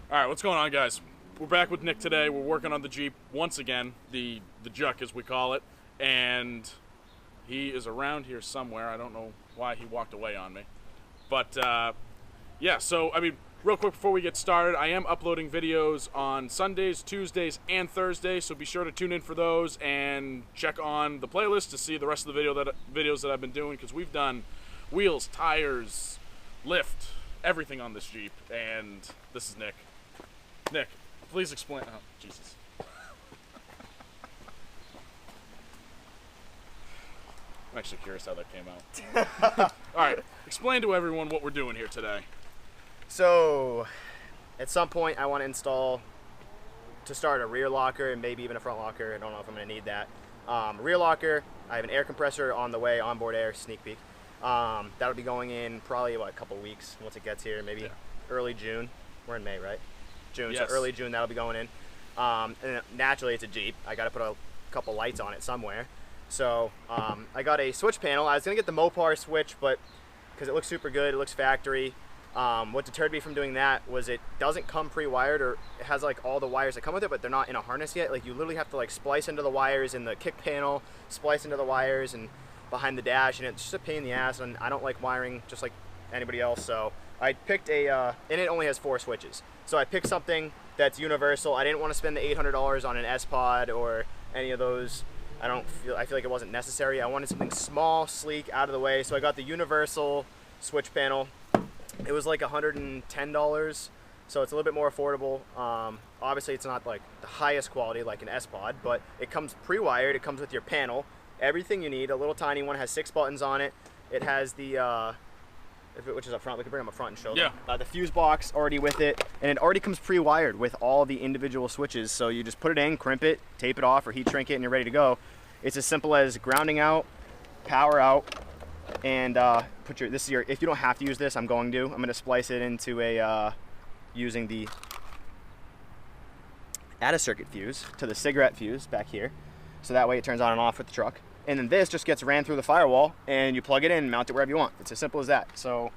Alright, what's going on, guys? We're back with Nick today. We're working on the Jeep once again, the Juck as we call it, and he is around here somewhere. I don't know why he walked away on me. But, yeah, so, I mean, real quick before we get started, I am uploading videos on Sundays, Tuesdays, and Thursdays, so be sure to tune in for those and check on the playlist to see the rest of the videos that I've been doing, because we've done wheels, tires, lift, everything on this Jeep, and this is Nick. Nick, please explain. Oh, Jesus. I'm actually curious how that came out. All right, explain to everyone what we're doing here today. So, at some point, I want to start a rear locker and maybe even a front locker. I don't know if I'm going to need that. Rear locker, I have an air compressor on the way, onboard air, sneak peek. That'll be going in probably, a couple weeks once it gets here, maybe early June. We're in May, right? June, yes. So early June that'll be going in. And naturally it's a Jeep. I got to put a couple lights on it somewhere. So I got a switch panel. I was going to get the Mopar switch, but because it looks super good, it looks factory. What deterred me from doing that was it doesn't come pre-wired, or it has like all the wires that come with it, but they're not in a harness yet. Like you literally have to like splice into the wires in the kick panel, splice into the wires and behind the dash, and it's just a pain in the ass, and I don't like wiring just like anybody else. So I picked and it only has 4 switches. So I picked something that's universal. I didn't want to spend the $800 on an S-Pod or any of those. I feel like it wasn't necessary. I wanted something small, sleek, out of the way. So I got the universal switch panel. It was like $110, so it's a little bit more affordable. Obviously it's not like the highest quality like an S-Pod, but it comes pre-wired. It comes with your panel, everything you need. A little tiny one, has 6 buttons on it. It has the which is up front. We can bring them up front and show them. The fuse box already with it, and it already comes pre-wired with all the individual switches. So you just put it in, crimp it, tape it off, or heat shrink it, and you're ready to go. It's as simple as grounding out, power out, and if you don't have to use this, I'm going to splice it into a using the add a circuit fuse to the cigarette fuse back here, so that way it turns on and off with the truck. And then this just gets ran through the firewall, and you plug it in and mount it wherever you want. It's as simple as that. So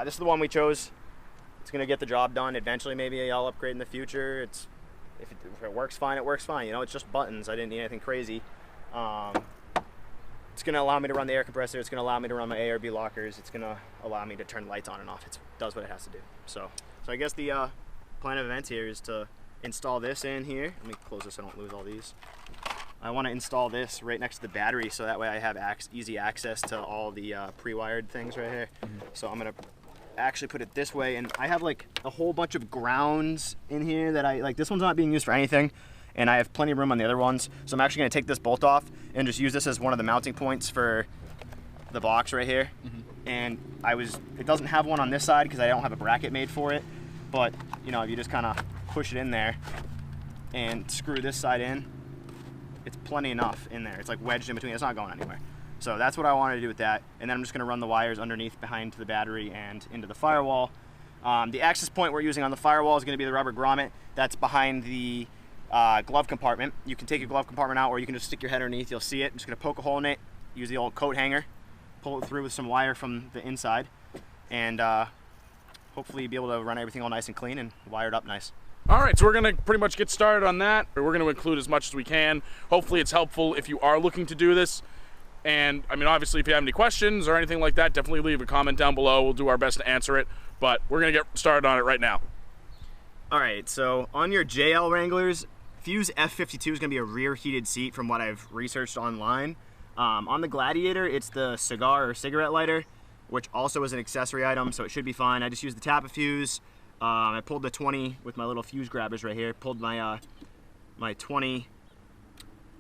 this is the one we chose. It's gonna get the job done. Eventually, maybe I'll upgrade in the future. If it works fine, it works fine. You know, it's just buttons. I didn't need anything crazy. It's gonna allow me to run the air compressor. It's gonna allow me to run my ARB lockers. It's gonna allow me to turn lights on and off. It does what it has to do. So I guess the plan of events here is to install this in here. Let me close this so I don't lose all these. I want to install this right next to the battery, so that way I have easy access to all the pre-wired things right here. So I'm gonna actually put it this way, and I have like a whole bunch of grounds in here that this one's not being used for anything, and I have plenty of room on the other ones. So I'm actually gonna take this bolt off and just use this as one of the mounting points for the box right here. And it doesn't have one on this side because I don't have a bracket made for it, but you know, if you just kind of push it in there and screw this side in, it's plenty enough in there. It's like wedged in between. It's not going anywhere. So that's what I wanted to do with that. And then I'm just going to run the wires underneath behind the battery and into the firewall. The access point we're using on the firewall is going to be the rubber grommet that's behind the glove compartment. You can take your glove compartment out, or you can just stick your head underneath. You'll see it. I'm just going to poke a hole in it, use the old coat hanger, pull it through with some wire from the inside, and hopefully be able to run everything all nice and clean and wire it up nice. All right, so we're going to pretty much get started on that. We're going to include as much as we can. Hopefully it's helpful if you are looking to do this. And, I mean, obviously, if you have any questions or anything like that, definitely leave a comment down below. We'll do our best to answer it. But we're going to get started on it right now. All right, so on your JL Wranglers, Fuse F52 is going to be a rear heated seat from what I've researched online. On the Gladiator, it's the cigar or cigarette lighter, which also is an accessory item, so it should be fine. I just used the Tapa fuse. I pulled the 20 with my little fuse grabbers right here. Pulled my my 20,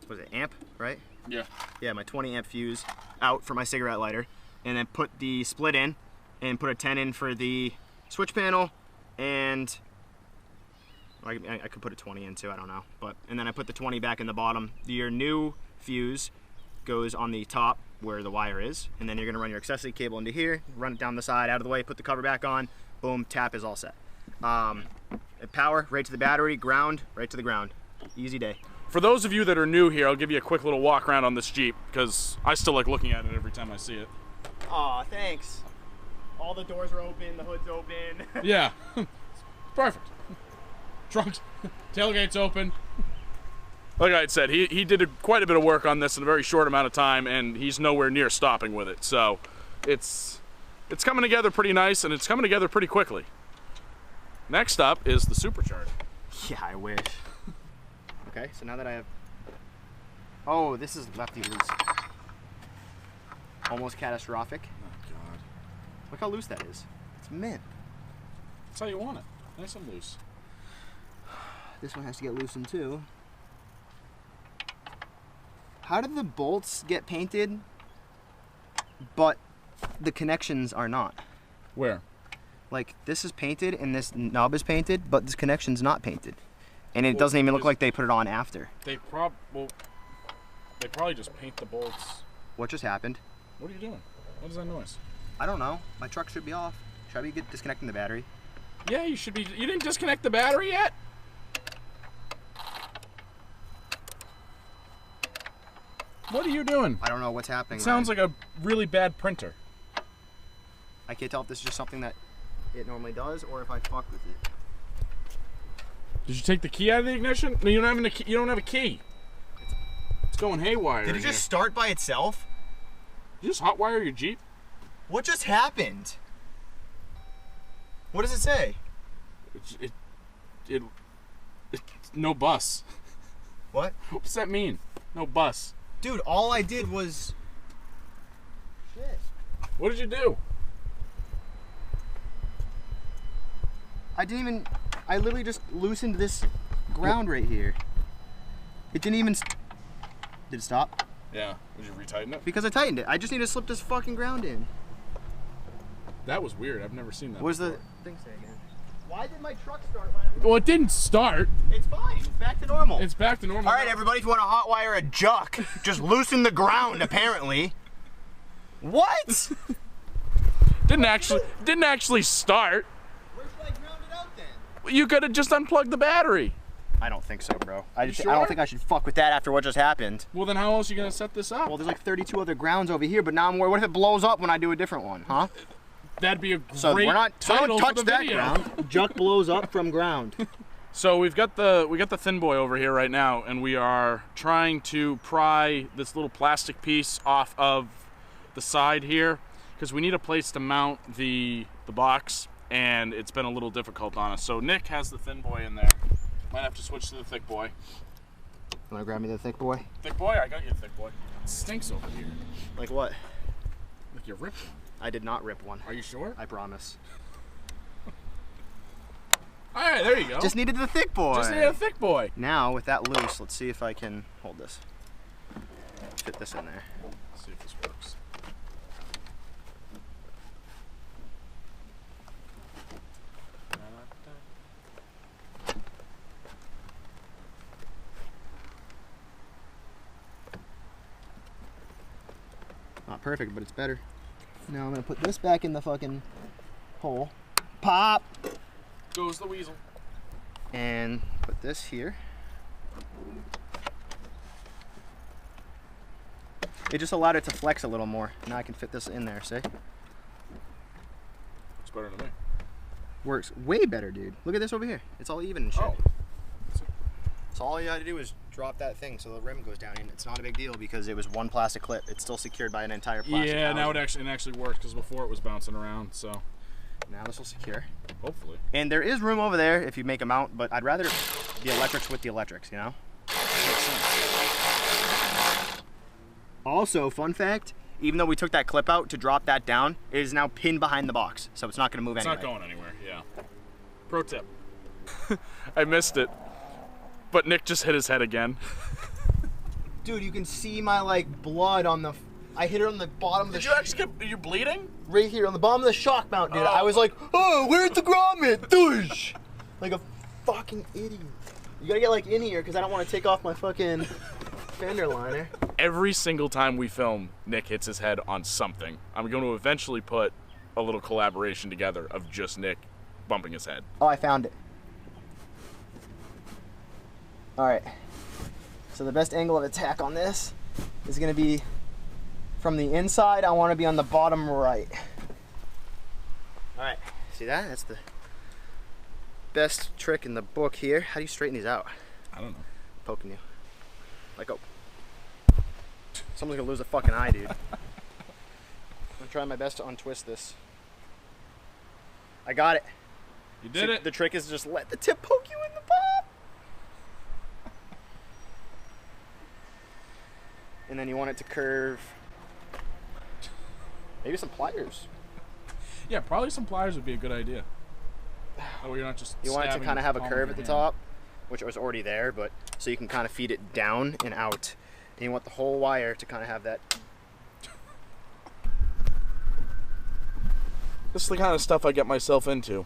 what was it, amp, right? Yeah, my 20 amp fuse out for my cigarette lighter, and then put the split in, and put a 10 in for the switch panel, and I could put a 20 in too, I don't know. And then I put the 20 back in the bottom. Your new fuse goes on the top where the wire is, and then you're gonna run your accessory cable into here, run it down the side, out of the way, put the cover back on, boom, tap is all set. Power right to the battery, ground right to the ground. Easy day. For those of you that are new here, I'll give you a quick little walk around on this Jeep, because I still like looking at it every time I see it. Aw, thanks. All the doors are open, the hood's open. Yeah, perfect. Trunks, tailgate's open. Like I had said, he did quite a bit of work on this in a very short amount of time, and he's nowhere near stopping with it. So it's coming together pretty nice, and it's coming together pretty quickly. Next up is the supercharger. Yeah, I wish. Okay, so now that I have... Oh, this is lefty loose. Almost catastrophic. Oh, God. Look how loose that is. It's mint. That's how you want it. Nice and loose. This one has to get loosened too. How did the bolts get painted, but the connections are not? Where? Like, this is painted and this knob is painted, but this connection's not painted. And it doesn't even look like they put it on after. They probably just paint the bolts. What just happened? What are you doing? What is that noise? I don't know. My truck should be off. Should I be disconnecting the battery? Yeah, you should be. You didn't disconnect the battery yet? What are you doing? I don't know what's happening. It sounds like a really bad printer. I can't tell if this is just something that it normally does or if I fuck with it. Did you take the key out of the ignition? No, you don't have a key. It's going haywire. Did it just start by itself? Did you just hotwire your Jeep? What just happened? What does it say? It's no bus. What? What does that mean? No bus. Dude, all I did was... Shit. What did you do? I didn't even... I literally just loosened this ground right here. It didn't even... Did it stop? Yeah. Did you retighten it? Because I tightened it. I just need to slip this fucking ground in. That was weird. I've never seen that What does before. the thing say again? Why did my truck start when I... Well, it didn't start. It's fine. It's back to normal. It's back to normal. All right, everybody, if you want to hotwire a juck, just loosen the ground, apparently. What? Didn't actually start. Where should I ground it out then? You could have just unplugged the battery. I don't think so, bro. I sure? don't think I should fuck with that after what just happened. Well, then how else are you going to set this up? Well, there's like 32 other grounds over here, but now I'm worried. What if it blows up when I do a different one, huh? That'd be a great So we're not title don't touch for the that video. ground. Juck blows up from ground. So we got the thin boy over here right now, and we are trying to pry this little plastic piece off of the side here because we need a place to mount the box, and it's been a little difficult on us. So Nick has the thin boy in there. Might have to switch to the thick boy. You wanna grab me the thick boy? Thick boy, I got you, thick boy. It stinks over here. Like what? Like you ripped one. I did not rip one. Are you sure? I promise. All right, there you go. Just needed the thick boy. Just needed a thick boy. Now, with that loose, let's see if I can hold this. Fit this in there. Let's see if this works. Not perfect, but it's better. Now I'm gonna put this back in the fucking hole. Pop! Goes the weasel. And put this here. It just allowed it to flex a little more. Now I can fit this in there, see? It's better than me. Works way better, dude. Look at this over here. It's all even and shit. Oh. So all you had to do is drop that thing so the rim goes down in. It's not a big deal because it was one plastic clip. It's still secured by an entire plastic Yeah, now it housing. actually worked because before it was bouncing around, so. Now this will secure. Hopefully. And there is room over there if you make a mount, but I'd rather the electrics with the electrics, you know? Also, fun fact, even though we took that clip out to drop that down, it is now pinned behind the box, so it's not gonna move anyway. It's not going anywhere, yeah. Pro tip. I missed it, but Nick just hit his head again. Dude, you can see my like blood on the, I hit it on the bottom of the Did you actually are you bleeding? right here on the bottom of the shock mount, dude. Oh. I was like, oh, where's the grommet? Douche! Like a fucking idiot. You gotta get like in here because I don't want to take off my fucking fender liner. Every single time we film, Nick hits his head on something. I'm going to eventually put a little collaboration together of just Nick bumping his head. Oh, I found it. All right. So the best angle of attack on this is gonna be from the inside. I want to be on the bottom right. All right. See that? That's the best trick in the book here. How do you straighten these out? I don't know. Poking you. Like, oh. Someone's gonna lose a fucking eye, dude. I'm trying my best to untwist this. I got it. You did it. The trick is just let the tip poke you in the palm. And then you want it to curve. Maybe some pliers. Yeah, probably some pliers would be a good idea. That way you're not just. You want it to kind of have a curve at the top, which was already there, but so you can kind of feed it down and out. And you want the whole wire to kind of have that. This is the kind of stuff I get myself into.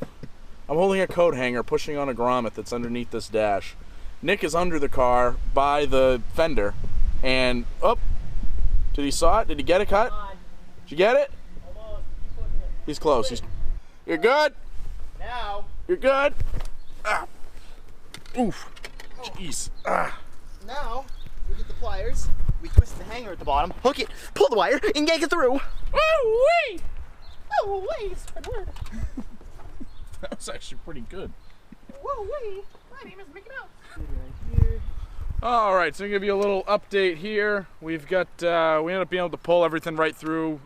I'm holding a coat hanger, pushing on a grommet that's underneath this dash. Nick is under the car by the fender, and did he saw it? Did he get it cut? Did you get it? Almost. He's close. You're good. Now. You're good. Ah. Oof. Jeez. Ah. Now we get the pliers. We twist the hanger at the bottom, hook it, pull the wire, and yank it through. Woo-wee! Woo-wee! It's a good word. That was actually pretty good. Woo-wee! My name is Mickey Mouse. All right, so I'm gonna give you a little update here. We've got, we ended up being able to pull everything right through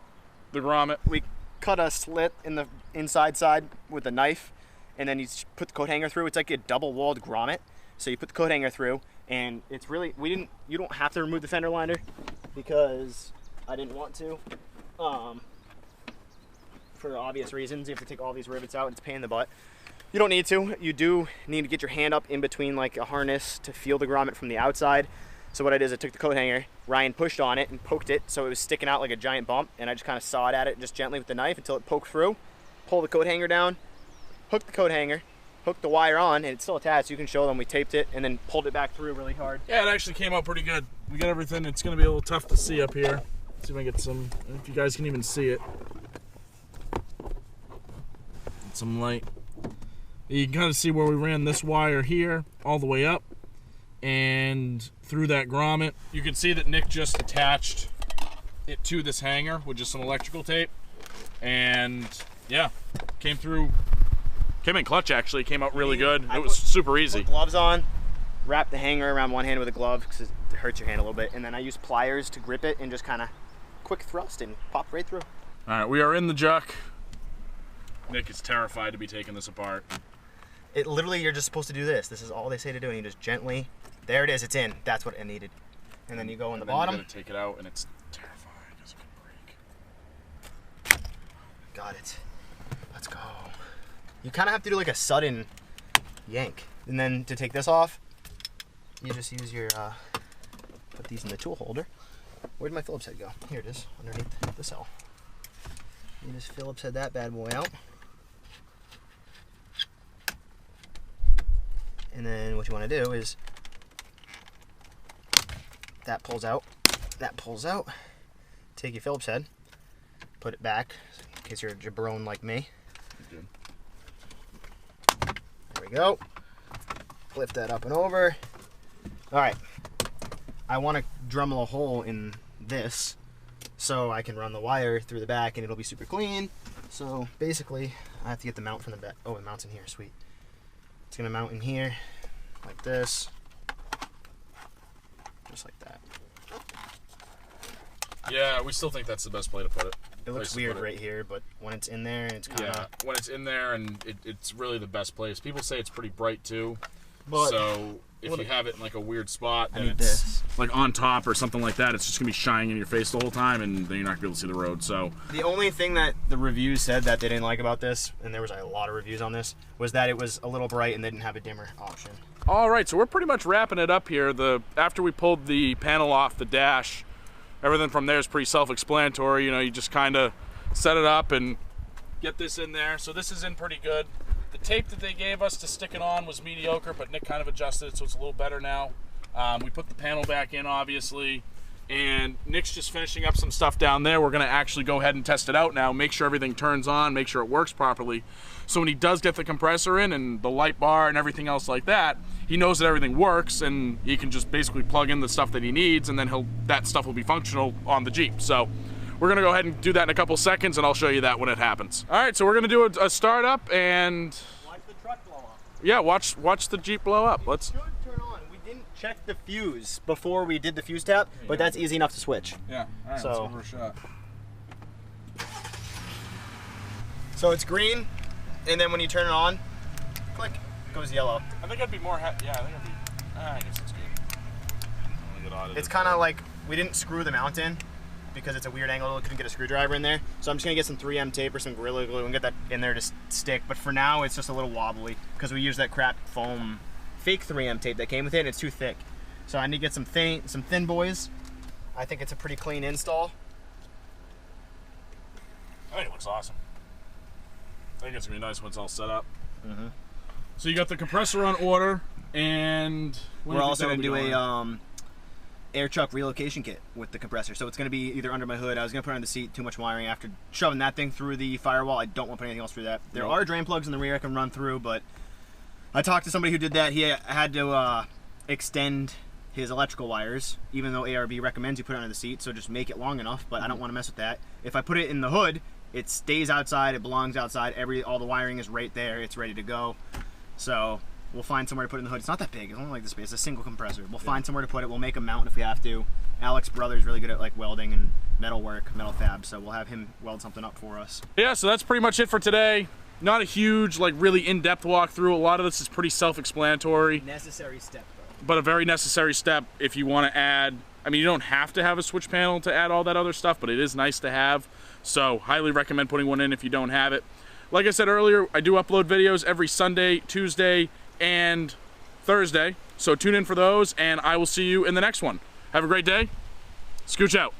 the grommet. We cut a slit in the inside side with a knife, and then you put the coat hanger through. It's like a double-walled grommet. So you put the coat hanger through, and it's really, you don't have to remove the fender liner because I didn't want to. For obvious reasons, you have to take all these rivets out. It's a pain in the butt. You don't need to. You do need to get your hand up in between like a harness to feel the grommet from the outside. So what I did is I took the coat hanger, Ryan pushed on it and poked it so it was sticking out like a giant bump, and I just kind of sawed at it just gently with the knife until it poked through. Pull the coat hanger down, hook the coat hanger, hook the wire on, and it's still attached. You can show them we taped it and then pulled it back through really hard. Yeah, it actually came out pretty good. We got everything. It's gonna be a little tough to see up here. Let's see if I get some, if you guys can even see it. Get some light. You can kind of see where we ran this wire here all the way up and through that grommet. You can see that Nick just attached it to this hanger with just some electrical tape, and yeah, came in clutch. Actually came out really good. It was super easy. Put gloves on, wrap the hanger around one hand with a glove because it hurts your hand a little bit, and then I use pliers to grip it and just kind of quick thrust and pop right through. All right, we are in the Juck. Nick is terrified to be taking this apart. It literally, you're just supposed to do this. This is all they say to do, and you just gently, there it is, it's in. That's what it needed. And then you go in the bottom. You're gonna take it out, and it's terrifying because it could break. Got it. Let's go. You kind of have to do like a sudden yank. And then to take this off, you just use your, put these in the tool holder. Where'd my Phillips head go? Here it is, underneath the cell. You just Phillips head that bad boy out. And then what you want to do is that pulls out, take your Phillips head, put it back in case you're a jabron like me. There we go. Lift that up and over. All right, I want to Dremel a hole in this so I can run the wire through the back and it'll be super clean. So basically I have to get the mount from the back. Oh, it mounts in here, sweet. It's gonna mount in here, like this, just like that. Yeah, we still think that's the best way to put it. It looks weird right here, but when it's in there, it's kind of... Yeah, when it's in there, and it's really the best place. People say it's pretty bright, too. But so if you have it in like a weird spot, I and need it's this. like on top or something like that, it's just going to be shining in your face the whole time, and then you're not going to be able to see the road. So the only thing that the reviews said that they didn't like about this, and there was a lot of reviews on this, was that it was a little bright and they didn't have a dimmer option. All right, so we're pretty much wrapping it up here. After we pulled the panel off the dash, everything from there is pretty self-explanatory. You know, you just kind of set it up and get this in there. So this is in pretty good. The tape that they gave us to stick it on was mediocre, but Nick kind of adjusted it so it's a little better now. We put the panel back in, obviously, and Nick's just finishing up some stuff down there. We're going to actually go ahead and test it out now, make sure everything turns on, make sure it works properly. So when he does get the compressor in and the light bar and everything else like that, he knows that everything works, and he can just basically plug in the stuff that he needs, and then that stuff will be functional on the Jeep. So we're gonna go ahead and do that in a couple seconds, and I'll show you that when it happens. All right, so we're gonna do a startup, and Watch the truck blow up. Yeah, watch the Jeep blow up. Let's. It should turn on. We didn't check the fuse before we did the fuse tap, but that's easy enough to switch. Yeah. All right. So, let's give her a shot. So it's green, and then when you turn it on, click, it goes yellow. I think I'd be more. Yeah, I think I'd be. I guess it's good. It's kind of like we didn't screw the mount in because it's a weird angle. Couldn't get a screwdriver in there, so I'm just gonna get some 3M tape or some Gorilla Glue and get that in there to stick. But for now, it's just a little wobbly because we used that crap foam, fake 3M tape that came with it. And it's too thick, so I need to get some thin boys. I think it's a pretty clean install. I think it looks awesome. I think it's gonna be nice when it's all set up. Mm-hmm. So you got the compressor on order, and we're also gonna do a air chuck relocation kit with the compressor. So it's gonna be either under my hood. I was gonna put it on the seat. Too much wiring after shoving that thing through the firewall. I don't want to put anything else through that. There are drain plugs in the rear I can run through, but I talked to somebody who did that. He had to extend his electrical wires, even though ARB recommends you put it under the seat. So just make it long enough. But I don't want to mess with that. If I put it in the hood, it stays outside. It belongs outside. All the wiring is right there. It's ready to go. So we'll find somewhere to put it in the hood. It's not that big. It's only like this big. It's a single compressor. We'll find somewhere to put it. We'll make a mount if we have to. Alex's brother is really good at like welding and metal work, metal fab. So we'll have him weld something up for us. Yeah, so that's pretty much it for today. Not a huge, like really in-depth walkthrough. A lot of this is pretty self-explanatory. Necessary step though. But a very necessary step if you want to add. I mean, you don't have to have a switch panel to add all that other stuff, but it is nice to have. So highly recommend putting one in if you don't have it. Like I said earlier, I do upload videos every Sunday, Tuesday, and Thursday. So tune in for those, and I will see you in the next one. Have a great day. Scooch out.